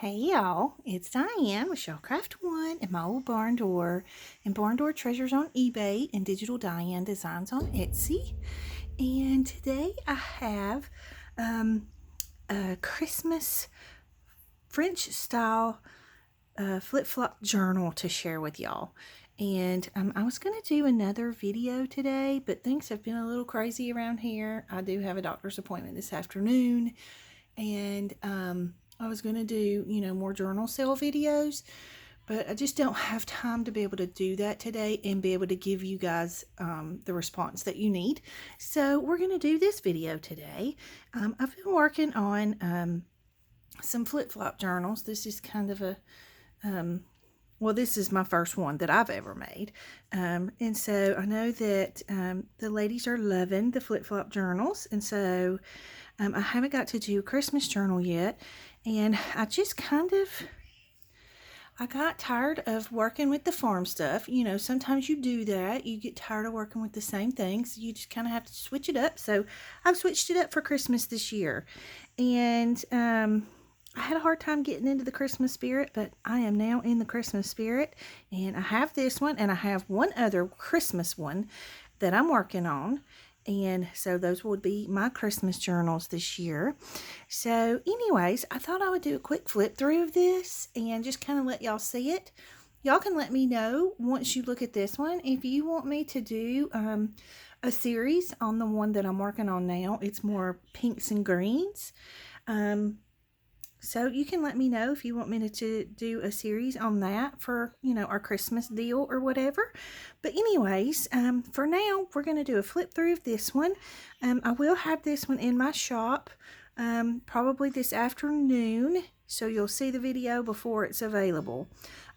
Hey y'all, it's Diane with Shellcraft One and my old barn door and barn door treasures on eBay and Digital Diane Designs on Etsy. And today I have a Christmas French style flip-flop journal to share with y'all. And I was going to do another video today, but things have been a little crazy around here. I do have a doctor's appointment this afternoon, and I was going to do, more journal sale videos, but I just don't have time to be able to do that today and be able to give you guys the response that you need. So we're going to do this video today. I've been working on some flip-flop journals. This is kind of a, well, this is my first one that I've ever made. And so I know that the ladies are loving the flip-flop journals. And so I haven't got to do a Christmas journal yet. And I just I got tired of working with the farm stuff. Sometimes you do that. You get tired of working with the same things. You just kind of have to switch it up. So I've switched it up for Christmas this year. And I had a hard time getting into the Christmas spirit, but I am now in the Christmas spirit. And I have this one, and I have one other Christmas one that I'm working on. And so those would be my Christmas journals this year. So anyways, I thought I would do a quick flip through of this and just kind of let y'all see it. Y'all can let me know once you look at this one if you want me to do a series on the one that I'm working on now. It's more pinks and greens. So you can let me know if you want me to do a series on that for, our Christmas deal or whatever. But anyways, for now, we're going to do a flip through of this one. I will have this one in my shop probably this afternoon. So you'll see the video before it's available.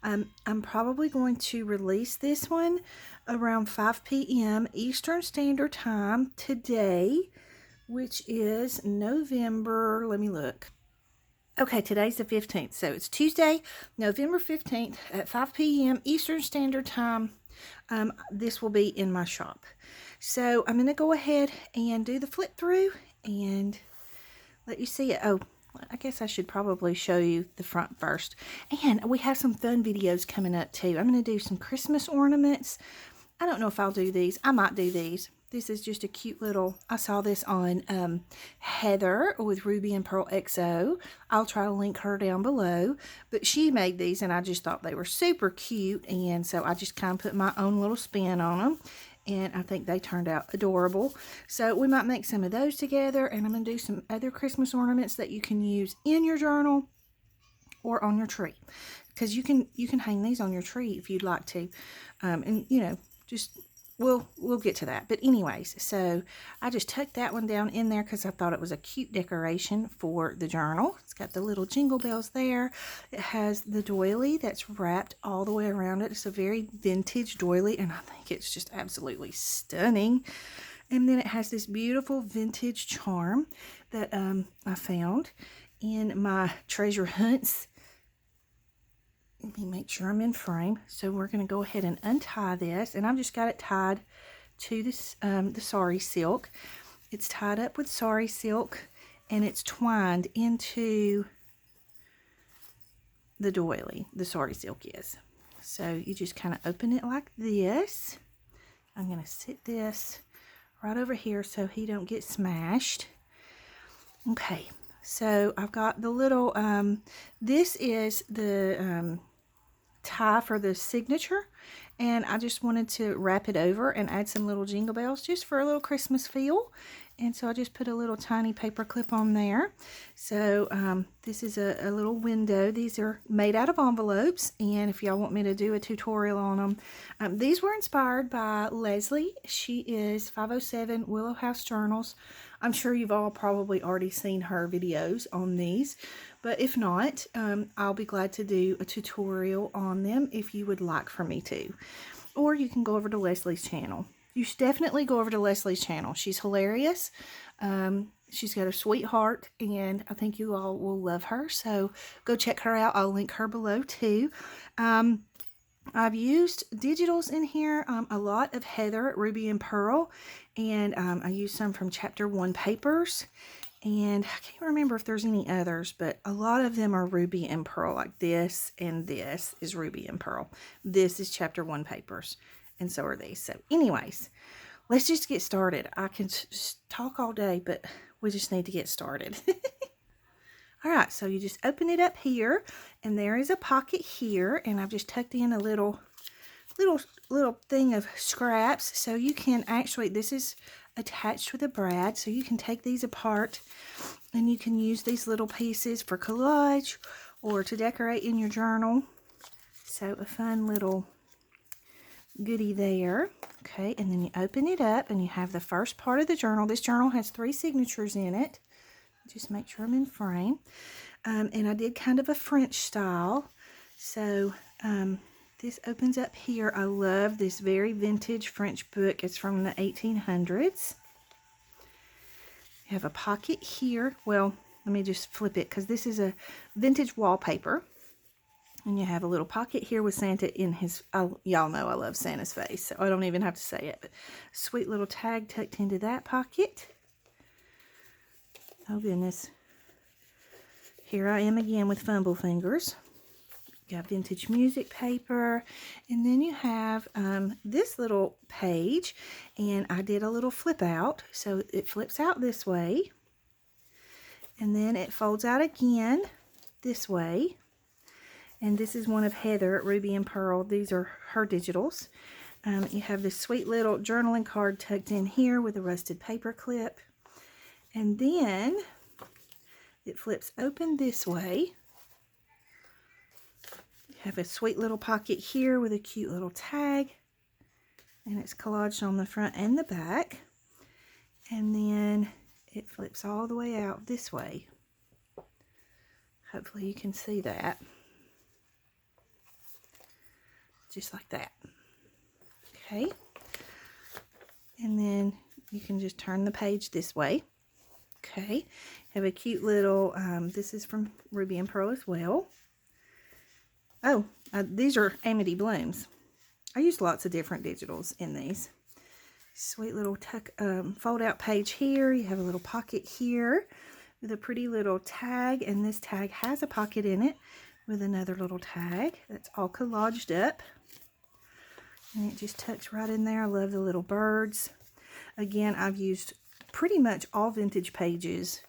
I'm probably going to release this one around 5 p.m. Eastern Standard Time today, which is November, let me look. Okay, today's the 15th, so it's Tuesday, November 15th at 5 p.m. Eastern Standard Time. This will be in my shop. So I'm going to go ahead and do the flip through and let you see it. Oh, I guess I should probably show you the front first. And we have some fun videos coming up too. I'm going to do some Christmas ornaments. I don't know if I'll do these. I might do these. This is just a cute little, I saw this on Heather with Ruby and Pearl XO. I'll try to link her down below. But she made these and I just thought they were super cute. And so I just kind of put my own little spin on them. And I think they turned out adorable. So we might make some of those together. And I'm going to do some other Christmas ornaments that you can use in your journal or on your tree. Because you can hang these on your tree if you'd like to. And, just... We'll get to that. But anyways, so I just tucked that one down in there because I thought it was a cute decoration for the journal. It's got the little jingle bells there. It has the doily that's wrapped all the way around it. It's a very vintage doily, and I think it's just absolutely stunning. And then it has this beautiful vintage charm that I found in my treasure hunts. Let me make sure I'm in frame. So we're going to go ahead and untie this. And I've just got it tied to this the sari silk. It's tied up with sari silk and it's twined into the doily. The sari silk is. So you just kind of open it like this. I'm going to sit this right over here so he don't get smashed. Okay. So I've got the little, this is the tie for the signature, and I just wanted to wrap it over and add some little jingle bells just for a little Christmas feel. And so I just put a little tiny paper clip on there. So this is a little window. These are made out of envelopes, and if y'all want me to do a tutorial on them, these were inspired by Leslie. She is 507 Willow House Journals. I'm sure you've all probably already seen her videos on these, but if not, I'll be glad to do a tutorial on them if you would like for me to. Or you can go over to Leslie's channel. You should definitely go over to Leslie's channel. She's hilarious. She's got a sweetheart, and I think you all will love her. So go check her out. I'll link her below too. I've used digitals in here, a lot of Heather, Ruby and Pearl, and I used some from Chapter 1 papers. And I can't remember if there's any others, but a lot of them are ruby and pearl, like this and this is ruby and pearl. This is chapter 1 papers, and so are these. So anyways, let's just get started. I can talk all day, but we just need to get started. All right, so you just open it up here, and there is a pocket here, and I've just tucked in a little thing of scraps, so you can actually, this is attached with a brad, so you can take these apart and you can use these little pieces for collage or to decorate in your journal. So a fun little goodie there. Okay, and then you open it up and you have the first part of the journal. This journal has 3 signatures in it. Just make sure I'm in frame. And I did kind of a French style. So this opens up here. I love this very vintage French book. It's from the 1800s. You have a pocket here. Well, let me just flip it because this is a vintage wallpaper. And you have a little pocket here with Santa in his, y'all know I love Santa's face, so I don't even have to say it. But sweet little tag tucked into that pocket. Oh goodness. Here I am again with fumble fingers. Got vintage music paper, and then you have this little page, and I did a little flip out, so it flips out this way, and then it folds out again this way, and this is one of Heather at Ruby and Pearl. These are her digitals. You have this sweet little journaling card tucked in here with a rusted paper clip, and then it flips open this way. Have a sweet little pocket here with a cute little tag, and it's collaged on the front and the back, and then it flips all the way out this way. Hopefully you can see that, just like that. Okay, and then you can just turn the page this way. Okay, have a cute little this is from Ruby and Pearl as well. Oh, these are Amity Blooms. I used lots of different digitals in these. Sweet little tuck, fold out page here. You have a little pocket here with a pretty little tag, and this tag has a pocket in it with another little tag. That's all collaged up. And it just tucks right in there. I love the little birds. Again, I've used pretty much all vintage pages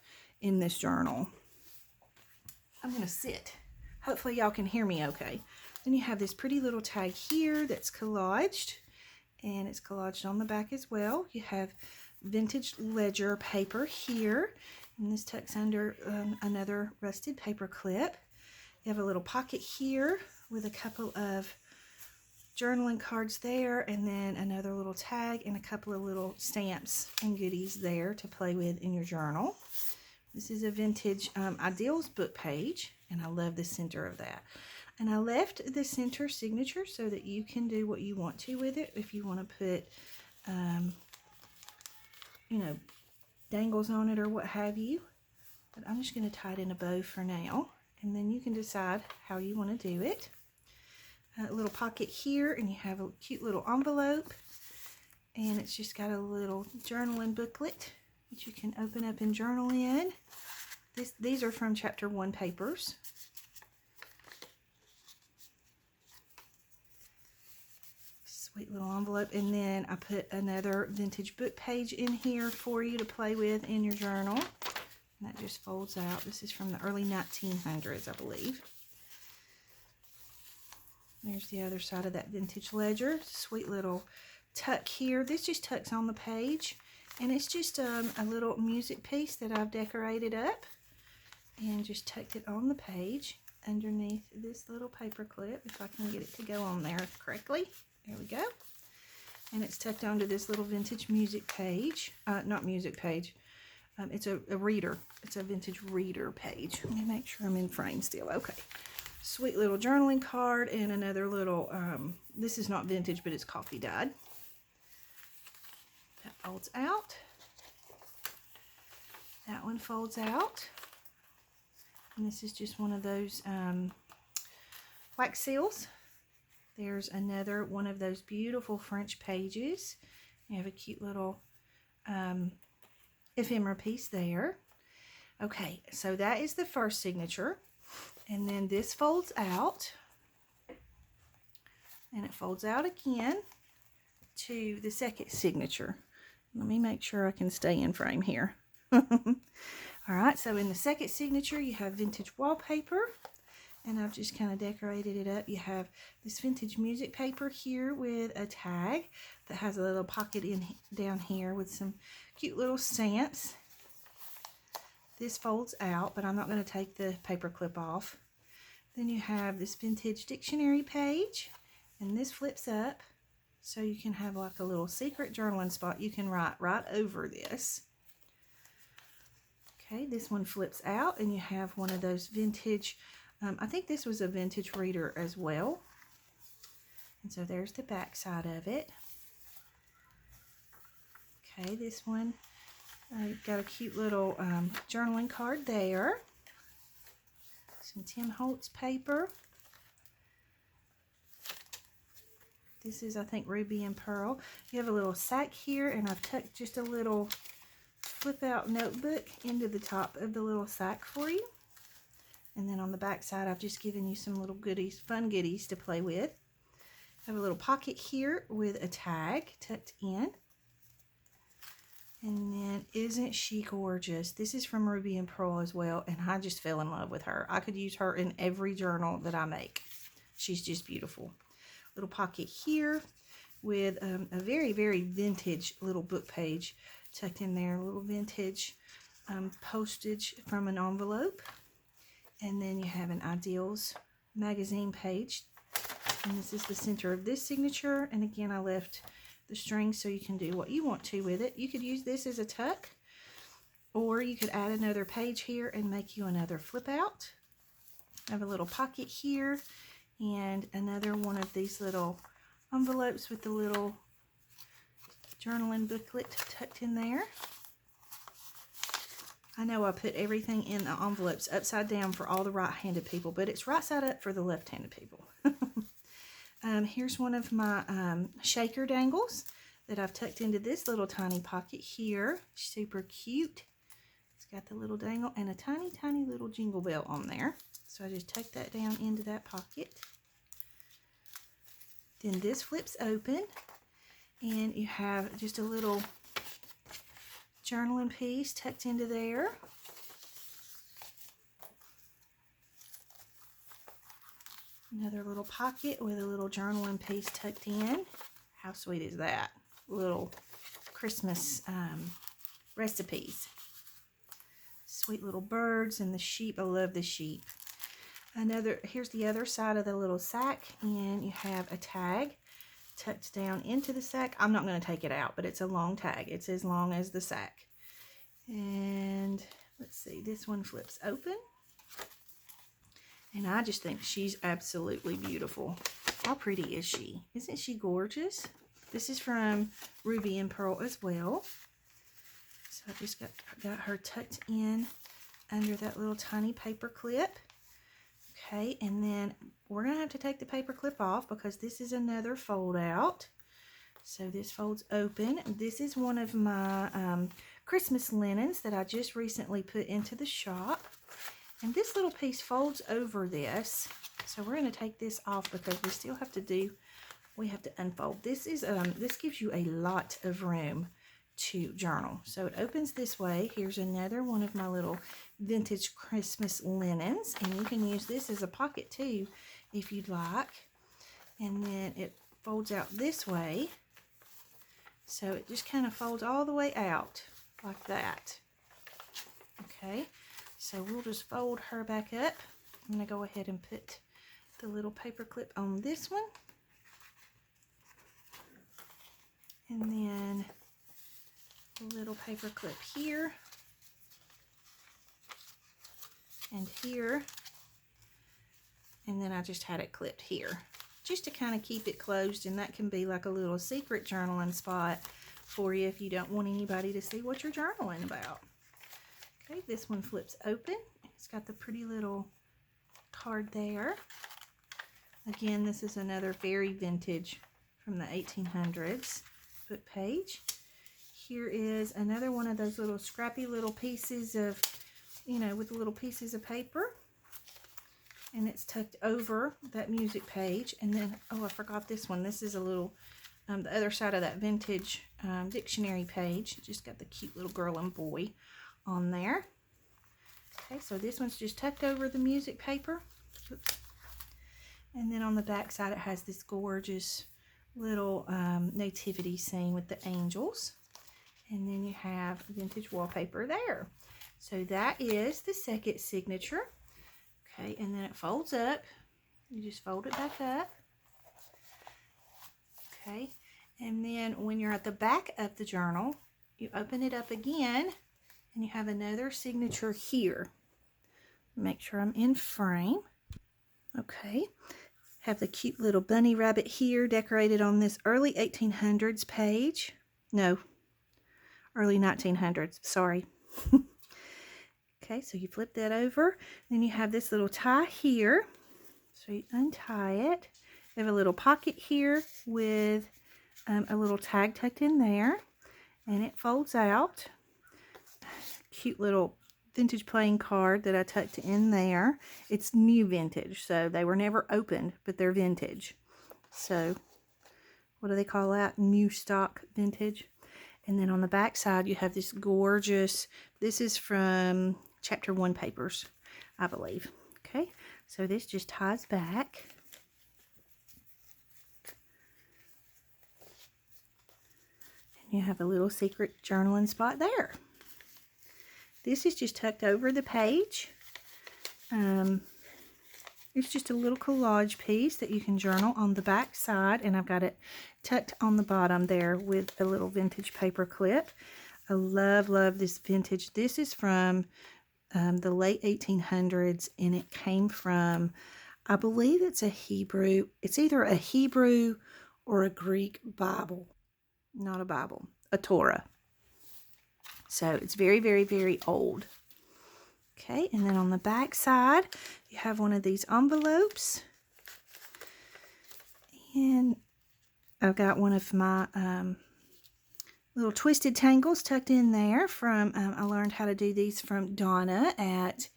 in this journal. I'm going to sit. Hopefully y'all can hear me okay. Then you have this pretty little tag here that's collaged, and it's collaged on the back as well. You have vintage ledger paper here, and this tucks under another rusted paper clip. You have a little pocket here with a couple of journaling cards there, and then another little tag and a couple of little stamps and goodies there to play with in your journal. This is a vintage Ideals book page, and I love the center of that. And I left the center signature so that you can do what you want to with it. If you want to put, you know, dangles on it or what have you. But I'm just going to tie it in a bow for now, and then you can decide how you want to do it. A little pocket here, and you have a cute little envelope, and it's just got a little journaling booklet that you can open up and journal in. These are from chapter 1 papers. Sweet little envelope, and then I put another vintage book page in here for you to play with in your journal. And that just folds out. This is from the early 1900s, I believe. There's the other side of that vintage ledger. Sweet little tuck here. This just tucks on the page, and it's just a little music piece that I've decorated up and just tucked it on the page underneath this little paper clip, if I can get it to go on there correctly. There we go. And it's tucked onto this little vintage music page. Not music page. It's a reader. It's a vintage reader page. Let me make sure I'm in frame still. Okay. Sweet little journaling card, and another little, this is not vintage, but it's coffee dyed. That folds out. That one folds out. And this is just one of those wax seals. There's another one of those beautiful French pages. You have a cute little ephemera piece there. Okay, so that is the first signature. And then this folds out. And it folds out again to the second signature. Let me make sure I can stay in frame here. All right, so in the second signature, you have vintage wallpaper. And I've just kind of decorated it up. You have this vintage music paper here with a tag that has a little pocket down here with some cute little stamps. This folds out, but I'm not going to take the paper clip off. Then you have this vintage dictionary page, and this flips up so you can have like a little secret journaling spot. You can write right over this. Okay, this one flips out, and you have one of those vintage, I think this was a vintage reader as well. And so there's the back side of it. Okay, this one got a cute little journaling card there. Some Tim Holtz paper. This is, I think, Ruby and Pearl. You have a little sack here, and I've tucked just a little flip-out notebook into the top of the little sack for you. And then on the back side, I've just given you some little goodies, fun goodies to play with. I have a little pocket here with a tag tucked in. And then, isn't she gorgeous? This is from Ruby and Pearl as well, and I just fell in love with her. I could use her in every journal that I make. She's just beautiful. Little pocket here with a very, very vintage little book page tucked in there. A little vintage postage from an envelope. And then you have an Ideals magazine page. And this is the center of this signature. And again, I left the string so you can do what you want to with it. You could use this as a tuck, or you could add another page here and make you another flip out. I have a little pocket here and another one of these little envelopes with the little journaling booklet tucked in there. I know I put everything in the envelopes upside down for all the right-handed people, but it's right side up for the left-handed people. Here's one of my shaker dangles that I've tucked into this little tiny pocket here. Super cute. It's got the little dangle and a tiny, tiny little jingle bell on there. So I just tuck that down into that pocket. Then this flips open, and you have just a little journaling piece tucked into there. Another little pocket with a little journaling piece tucked in. How sweet is that? Little Christmas recipes. Sweet little birds and the sheep. I love the sheep. Here's the other side of the little sack, and you have a tag tucked down into the sack. I'm not going to take it out, but it's a long tag. It's as long as the sack. And let's see, this one flips open. And I just think she's absolutely beautiful. How pretty is she? Isn't she gorgeous? This is from Ruby and Pearl as well. So I just got her tucked in under that little tiny paper clip. Okay, and then we're going to have to take the paper clip off because this is another fold out. So this folds open. This is one of my Christmas linens that I just recently put into the shop. And this little piece folds over this. So we're going to take this off because we still have to unfold. This gives you a lot of room to journal. So it opens this way. Here's another one of my little vintage Christmas linens, and you can use this as a pocket too if you'd like. And then it folds out this way, so it just kind of folds all the way out like that. Okay, so we'll just fold her back up. I'm going to go ahead and put the little paper clip on this one, and then a little paper clip here and here, and then I just had it clipped here just to kind of keep it closed, and that can be like a little secret journaling spot for you if you don't want anybody to see what you're journaling about. Okay, this one flips open. It's got the pretty little card there. Again, this is another very vintage from the 1800s book page. Here is another one of those little scrappy little pieces of you know, with little pieces of paper. And it's tucked over that music page. And then, oh, I forgot this one. This is a little, the other side of that vintage dictionary page. Just got the cute little girl and boy on there. Okay, so this one's just tucked over the music paper. Oops. And then on the back side, it has this gorgeous little nativity scene with the angels. And then you have vintage wallpaper there. So that is the second signature. Okay, and then it folds up. You just fold it back up. Okay, and then when you're at the back of the journal, you open it up again, and you have another signature here. Make sure I'm in frame. Okay, have the cute little bunny rabbit here decorated on this early 1800s page. No, early 1900s, sorry. Okay, so you flip that over, then you have this little tie here. So you untie it. You have a little pocket here with a little tag tucked in there, and it folds out. Cute little vintage playing card that I tucked in there. It's new vintage, so they were never opened, but they're vintage. So what do they call that? New stock vintage. And then on the back side, you have this gorgeous, this is from Chapter 1 papers, I believe. Okay, so this just ties back. And you have a little secret journaling spot there. This is just tucked over the page. It's just a little collage piece that you can journal on the back side, and I've got it tucked on the bottom there with a little vintage paper clip. I love this vintage. This is from the late 1800s, and it came from, I believe it's a Hebrew, it's either a Hebrew or a Greek Bible. Not a Bible, a Torah. So it's very, very, very old. Okay, and then on the back side, you have one of these envelopes. And I've got one of my little twisted tangles tucked in there from, I learned how to do these from Donna at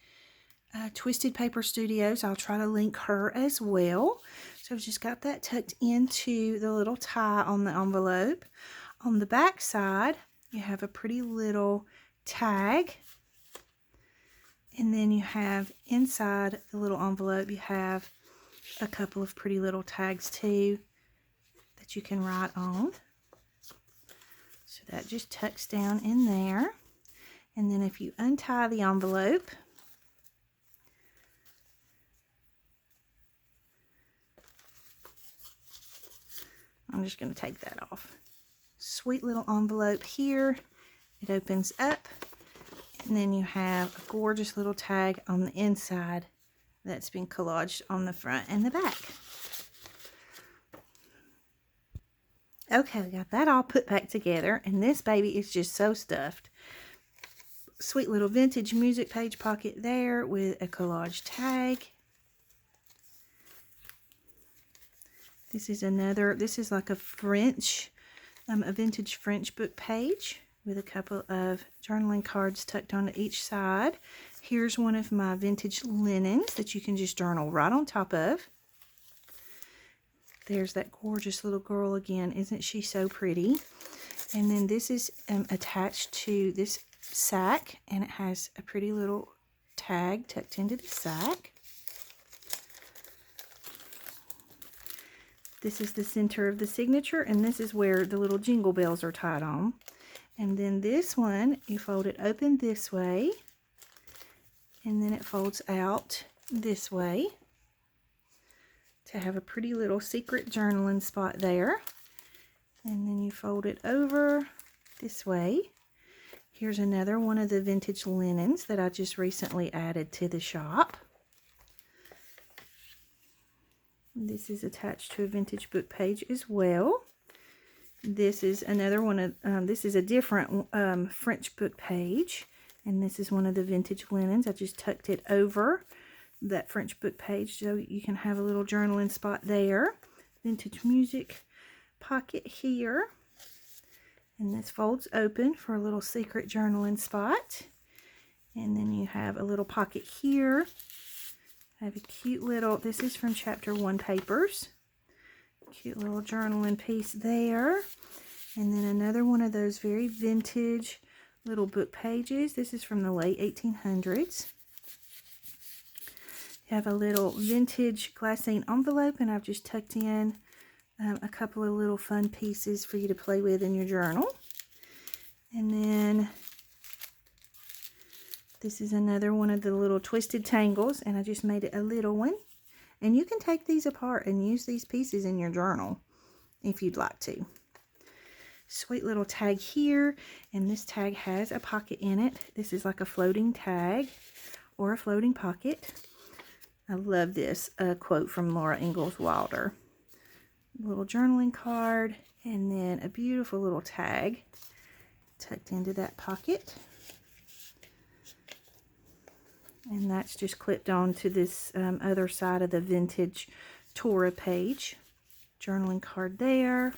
Twisted Paper Studios. I'll try to link her as well. So I've just got that tucked into the little tie on the envelope. On the back side, you have a pretty little tag. And then you have inside the little envelope, you have a couple of pretty little tags too that you can write on. So that just tucks down in there. And then if you untie the envelope, I'm just going to take that off. Sweet little envelope here. It opens up, and then you have a gorgeous little tag on the inside that's been collaged on the front and the back. Okay, we got that all put back together, and this baby is just so stuffed. Sweet little vintage music page pocket there with a collage tag. This is another, this is like a French, a vintage French book page with a couple of journaling cards tucked onto each side. Here's one of my vintage linens that you can just journal right on top of. There's that gorgeous little girl again. Isn't she so pretty? And then this is attached to this sack, and it has a pretty little tag tucked into the sack. This is the center of the signature, and this is where the little jingle bells are tied on. And then this one, you fold it open this way, and then it folds out this way to have a pretty little secret journaling spot there. And then you fold it over this way. Here's another one of the vintage linens that I just recently added to the shop. This is attached to a vintage book page as well. This is another one of, this is a different French book page. And this is one of the vintage linens. I just tucked it over that French book page so you can have a little journaling spot there. Vintage music pocket here. And this folds open for a little secret journaling spot. And then you have a little pocket here. I have a cute little, this is from Chapter 1 Papers. Cute little journaling piece there. And then another one of those very vintage little book pages. This is from the late 1800s. You have a little vintage glassine envelope, and I've just tucked in a couple of little fun pieces for you to play with in your journal. And then this is another one of the little twisted tangles, and I just made it a little one. And you can take these apart and use these pieces in your journal if you'd like to. Sweet little tag here, and this tag has a pocket in it. This is like a floating tag or a floating pocket. I love this quote from Laura Ingalls Wilder. Little journaling card, and then a beautiful little tag tucked into that pocket. And that's just clipped on to this other side of the vintage Torah page. Journaling card there.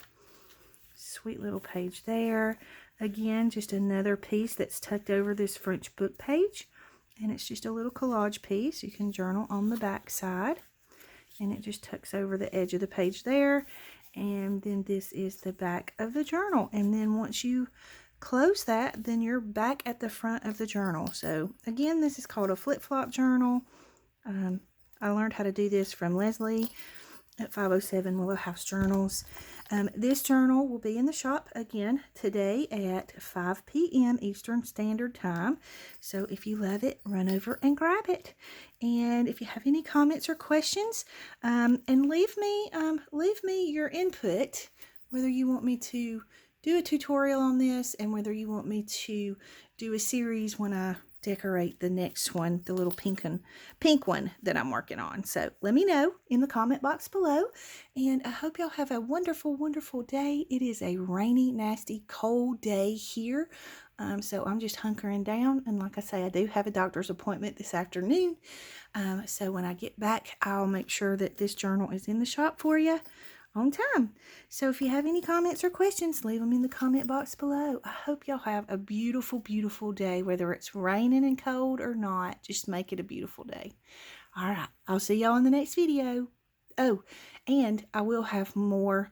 Sweet little page there. Again, just another piece that's tucked over this French book page. And it's just a little collage piece. You can journal on the back side. And it just tucks over the edge of the page there. And then this is the back of the journal. And then once you close that, then you're back at the front of the journal. So again, this is called a flip-flop journal. I learned how to do this from Leslie at 507 Willow House Journals. This journal will be in the shop again today at 5 p.m. Eastern Standard Time. So if you love it, run over and grab it. And if you have any comments or questions, and leave me your input, whether you want me to do a tutorial on this and whether you want me to do a series when I decorate the next one, the little pink one that I'm working on. So let me know in the comment box below, and I hope y'all have a wonderful, wonderful day. It is a rainy, nasty, cold day here, so I'm just hunkering down, and like I say, I do have a doctor's appointment this afternoon, so when I get back, I'll make sure that this journal is in the shop for you on time. So if you have any comments or questions, leave them in the comment box below. I hope y'all have a beautiful, beautiful day, whether it's raining and cold or not. Just make it a beautiful day. All right, I'll see y'all in the next video. Oh, and I will have more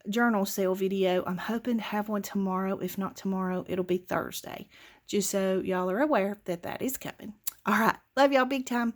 journal sale video. I'm hoping to have one tomorrow. If not tomorrow, it'll be Thursday. Just so y'all are aware that that is coming. All right, love y'all big time.